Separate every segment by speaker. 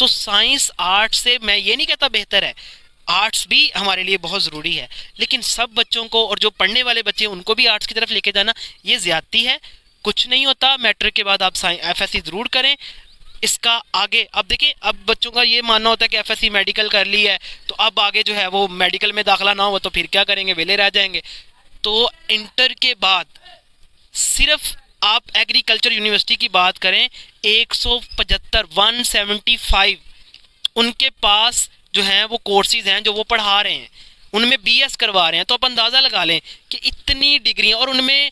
Speaker 1: تو science art سے میں یہ نہیں کہتا بہتر ہے، آرٹس بھی ہمارے لیے بہت ضروری ہے، لیکن سب بچوں کو اور جو پڑھنے والے بچے ہیں ان کو بھی آرٹس کی طرف لے کے جانا یہ زیادتی ہے۔ کچھ نہیں ہوتا، میٹرک کے بعد آپ ایف ایس سی ضرور کریں، اس کا آگے اب دیکھیں، اب بچوں کا یہ ماننا ہوتا ہے کہ ایف ایس سی میڈیکل کر لی ہے تو اب آگے جو ہے وہ میڈیکل میں داخلہ نہ ہو تو پھر کیا کریں گے، ویلے رہ جائیں گے۔ تو انٹر کے بعد صرف آپ ایگریکلچر یونیورسٹی کی بات کریں، 175 ان کے پاس جو ہیں وہ کورسز ہیں جو وہ پڑھا رہے ہیں، ان میں بی ایس کروا رہے ہیں، تو آپ اندازہ لگا لیں کہ اتنی ڈگریاں، اور ان میں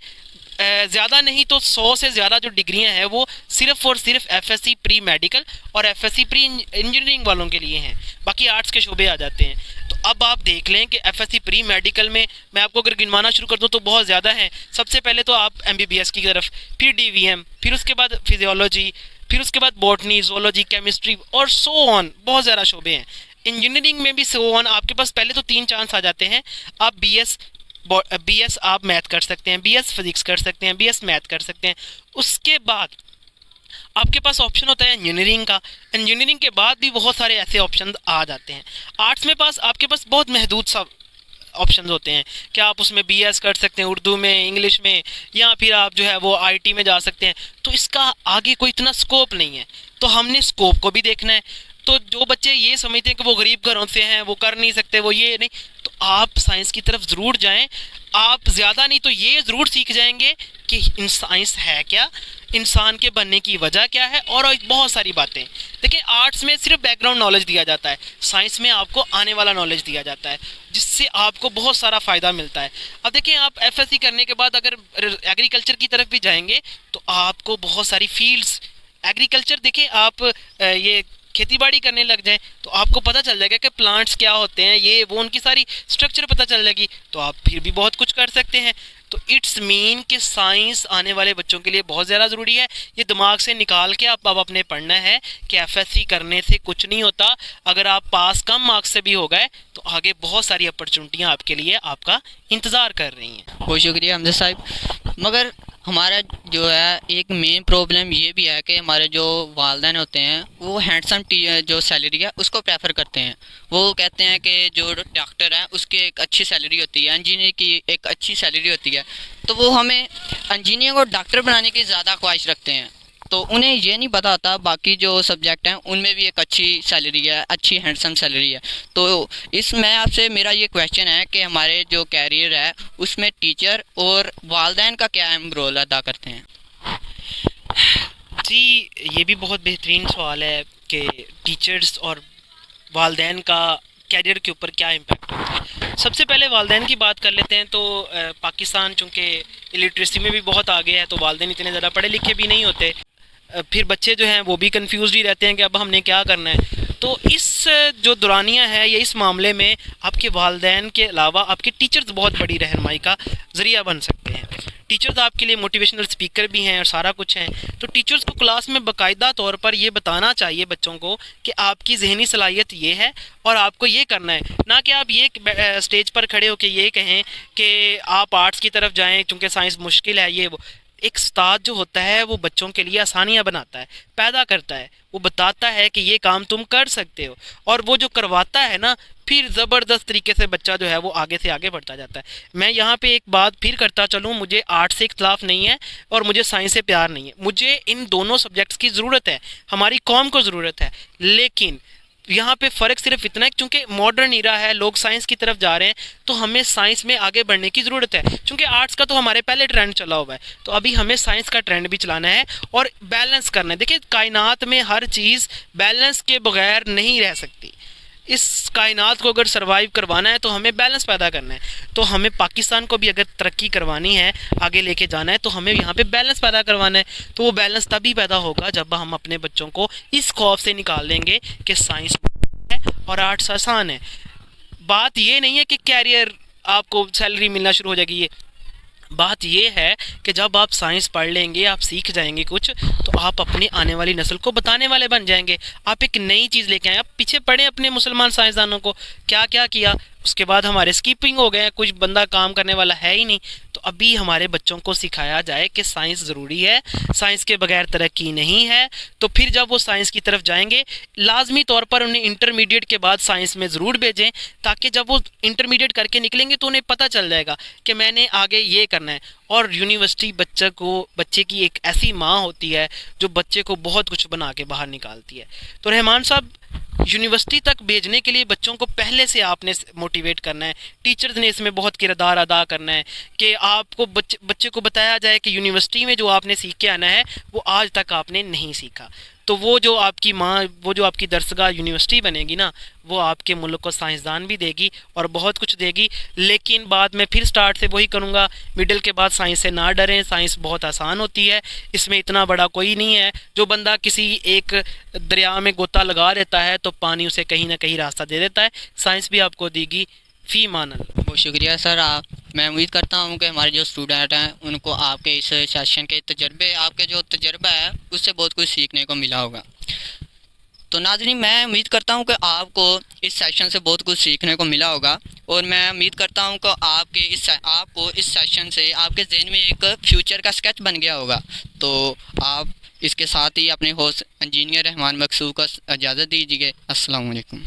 Speaker 1: زیادہ نہیں تو 100 سے زیادہ جو ڈگریاں ہیں وہ صرف اور صرف F S C pre medical اور F S C pre engineering والوں کے لیے ہیں، باقی آرٹس کے شعبے آ جاتے ہیں۔ تو اب آپ دیکھ لیں کہ F S C pre medical میں میں آپ کو اگر گنوانا شروع کر دوں تو بہت زیادہ ہیں۔ سب سے پہلے تو آپ ایم بی بی ایس کی طرف، پھر ڈی وی ایم، پھر اس کے بعد فزیولوجی، پھر اس کے بعد بوٹنی، زولوجی، کیمسٹری اور سو آن، بہت زیادہ شعبے ہیں۔ انجینئرنگ میں بھی سو آن، آپ کے پاس پہلے تو 3 چانس آ جاتے ہیں۔ آپ بی ایس آپ میتھ کر سکتے ہیں، بی ایس فزکس کر سکتے ہیں، بی ایس میتھ کر سکتے ہیں۔ اس کے بعد آپ کے پاس آپشن ہوتا ہے انجینئرنگ کا، انجینئرنگ کے بعد بھی بہت سارے ایسے آپشن آ جاتے ہیں۔ آرٹس میں آپ کے پاس بہت محدود سا آپشنز ہوتے ہیں کہ آپ اس میں بی ایس کر سکتے ہیں، اردو میں، انگلش میں، یا پھر آپ جو ہے وہ آئی ٹی میں جا سکتے ہیں۔ تو اس کا آگے کوئی اتنا سکوپ نہیں ہے، تو ہم نے سکوپ کو بھی دیکھنا ہے۔ تو جو بچے یہ سمجھتے ہیں کہ وہ غریب گھروں سے ہیں، وہ کر نہیں سکتے، وہ یہ نہیں، تو آپ سائنس کی طرف ضرور جائیں۔ آپ زیادہ نہیں تو یہ ضرور سیکھ جائیں گے کہ سائنس ہے کیا، انسان کے بننے کی وجہ کیا ہے، اور بہت ساری باتیں۔ دیکھیں آرٹس میں صرف بیک گراؤنڈ نالج دیا جاتا ہے، سائنس میں آپ کو آنے والا نالج دیا جاتا ہے، جس سے آپ کو بہت سارا فائدہ ملتا ہے۔ اب دیکھیں آپ ایف ایس سی کرنے کے بعد اگر ایگریکلچر کی طرف بھی جائیں گے تو آپ کو بہت ساری فیلڈز، ایگریکلچر دیکھیں آپ یہ کھیتی باڑی کرنے لگ جائیں تو آپ کو پتہ چل جائے گا کہ پلانٹس کیا ہوتے ہیں، یہ وہ، ان کی ساری سٹرکچر پتہ چل جائے گی، تو آپ پھر بھی بہت کچھ کر سکتے ہیں۔ تو اٹس مین کہ سائنس آنے والے بچوں کے لیے بہت زیادہ ضروری ہے۔ یہ دماغ سے نکال کے آپ اپنے پڑھنا ہے کہ ایف ایس سی کرنے سے کچھ نہیں ہوتا، اگر آپ پاس کم مارکس سے بھی ہو گئے تو آگے بہت ساری اپرچونٹیاں آپ کے لیے آپ کا انتظار کر رہی ہیں۔
Speaker 2: بہت شکریہ حمزہ صاحب۔ مگر ہمارا جو ہے ایک مین پرابلم یہ بھی ہے کہ ہمارے جو والدین ہوتے ہیں وہ ہینڈسم جو سیلری ہے اس کو پریفر کرتے ہیں۔ وہ کہتے ہیں کہ جو ڈاکٹر ہے اس کی ایک اچھی سیلری ہوتی ہے، انجینئر کی ایک اچھی سیلری ہوتی ہے، تو وہ ہمیں انجینئر کو ڈاکٹر بنانے کی زیادہ خواہش رکھتے ہیں۔ تو انہیں یہ نہیں پتا ہوتا باقی جو سبجیکٹ ہیں ان میں بھی ایک اچھی سیلری ہے، اچھی ہینڈسم سیلری ہے۔ تو اس میں آپ سے میرا یہ کویشچن ہے کہ ہمارے جو کیریئر ہے اس میں ٹیچر اور والدین کا کیا اہم رول ادا کرتے ہیں؟
Speaker 1: جی یہ بھی بہت بہترین سوال ہے کہ ٹیچرز اور والدین کا کیریئر کے اوپر کیا امپیکٹ ہوتا ہے۔ سب سے پہلے والدین کی بات کر لیتے ہیں تو پاکستان چونکہ الٹریسی میں بھی بہت آگے ہے تو والدین اتنے زیادہ پڑھے لکھے بھی نہیں ہوتے، پھر بچے جو ہیں وہ بھی کنفیوزڈ ہی رہتے ہیں کہ اب ہم نے کیا کرنا ہے۔ تو اس جو دورانیہ ہے یا اس معاملے میں آپ کے والدین کے علاوہ آپ کے ٹیچرز بہت بڑی رہنمائی کا ذریعہ بن سکتے ہیں۔ ٹیچرز آپ کے لیے موٹیویشنل اسپیکر بھی ہیں اور سارا کچھ ہیں، تو ٹیچرز کو کلاس میں باقاعدہ طور پر یہ بتانا چاہیے بچوں کو کہ آپ کی ذہنی صلاحیت یہ ہے اور آپ کو یہ کرنا ہے، نہ کہ آپ یہ اسٹیج پر کھڑے ہو کے یہ کہیں کہ آپ آرٹس کی طرف جائیں چونکہ سائنس مشکل ہے۔ یہ وہ ایک استاد جو ہوتا ہے وہ بچوں کے لیے آسانیاں بناتا ہے، پیدا کرتا ہے، وہ بتاتا ہے کہ یہ کام تم کر سکتے ہو، اور وہ جو کرواتا ہے نا پھر زبردست طریقے سے بچہ جو ہے وہ آگے سے آگے بڑھتا جاتا ہے۔ میں یہاں پہ ایک بات پھر کرتا چلوں، مجھے آرٹ سے اختلاف نہیں ہے اور مجھے سائنس سے پیار نہیں ہے، مجھے ان دونوں سبجیکٹس کی ضرورت ہے، ہماری قوم کو ضرورت ہے، لیکن یہاں پہ فرق صرف اتنا ہے چونکہ ماڈرن ایرا ہے، لوگ سائنس کی طرف جا رہے ہیں تو ہمیں سائنس میں آگے بڑھنے کی ضرورت ہے، چونکہ آرٹس کا تو ہمارے پہلے ٹرینڈ چلا ہوا ہے، تو ابھی ہمیں سائنس کا ٹرینڈ بھی چلانا ہے اور بیلنس کرنا ہے۔ دیکھیں کائنات میں ہر چیز بیلنس کے بغیر نہیں رہ سکتی، اس کائنات کو اگر سروائیو کروانا ہے تو ہمیں بیلنس پیدا کرنا ہے، تو ہمیں پاکستان کو بھی اگر ترقی کروانی ہے، آگے لے کے جانا ہے، تو ہمیں یہاں پہ بیلنس پیدا کروانا ہے۔ تو وہ بیلنس تبھی پیدا ہوگا جب ہم اپنے بچوں کو اس خوف سے نکال دیں گے کہ سائنس ہے اور آرٹس آسان ہے۔ بات یہ نہیں ہے کہ کیریئر آپ کو سیلری ملنا شروع ہو جائے گی، یہ بات یہ ہے کہ جب آپ سائنس پڑھ لیں گے، آپ سیکھ جائیں گے کچھ، تو آپ اپنی آنے والی نسل کو بتانے والے بن جائیں گے۔ آپ ایک نئی چیز لے کے آئیں، آپ پیچھے پڑھیں اپنے مسلمان سائنسدانوں کو کیا کیا کیا، اس کے بعد ہمارے اسکیپنگ ہو گئے ہیں، کچھ بندہ کام کرنے والا ہے ہی نہیں. تو ابھی ہمارے بچوں کو سکھایا جائے کہ سائنس ضروری ہے، سائنس کے بغیر ترقی نہیں ہے. تو پھر جب وہ سائنس کی طرف جائیں گے لازمی طور پر انہیں انٹرمیڈیٹ کے بعد سائنس میں ضرور بھیجیں، تاکہ جب وہ انٹرمیڈیٹ کر کے نکلیں گے تو انہیں پتہ چل جائے گا کہ میں نے آگے یہ کرنا ہے. اور یونیورسٹی بچے کی ایک ایسی ماں ہوتی ہے جو بچے کو بہت کچھ بنا کے باہر نکالتی ہے. تو رحمان صاحب، یونیورسٹی تک بھیجنے کے لیے بچوں کو پہلے سے آپ نے موٹیویٹ کرنا ہے، ٹیچرز نے اس میں بہت کردار ادا کرنا ہے کہ آپ کو بچے کو بتایا جائے کہ یونیورسٹی میں جو آپ نے سیکھ کے آنا ہے وہ آج تک آپ نے نہیں سیکھا. تو وہ جو آپ کی ماں، وہ جو آپ کی درسگاہ یونیورسٹی بنے گی نا، وہ آپ کے ملک کو سائنسدان بھی دے گی اور بہت کچھ دے گی. لیکن بعد میں پھر سٹارٹ سے وہی کروں گا، مڈل کے بعد سائنس سے نہ ڈریں، سائنس بہت آسان ہوتی ہے، اس میں اتنا بڑا کوئی نہیں ہے. جو بندہ کسی ایک دریا میں غوطہ لگا دیتا ہے تو پانی اسے کہیں نہ کہیں راستہ دے دیتا ہے. سائنس بھی آپ کو دے گی. فی مان اللہ.
Speaker 2: بہت شکریہ سر. میں امید کرتا ہوں کہ ہمارے جو اسٹوڈنٹ ہیں ان کو آپ کے اس سیشن کے تجربے، آپ کے جو تجربہ ہے اس سے بہت کچھ سیکھنے کو ملا ہوگا. تو ناظرین، میں امید کرتا ہوں کہ آپ کو اس سیشن سے بہت کچھ سیکھنے کو ملا ہوگا، اور میں امید کرتا ہوں کہ آپ کو اس سیشن سے آپ کے ذہن میں ایک فیوچر کا اسکیچ بن گیا ہوگا. تو آپ اس کے ساتھ ہی اپنے ہوسٹ انجینئر رحمان مقصود کو اجازت دیجیے. السلام علیکم.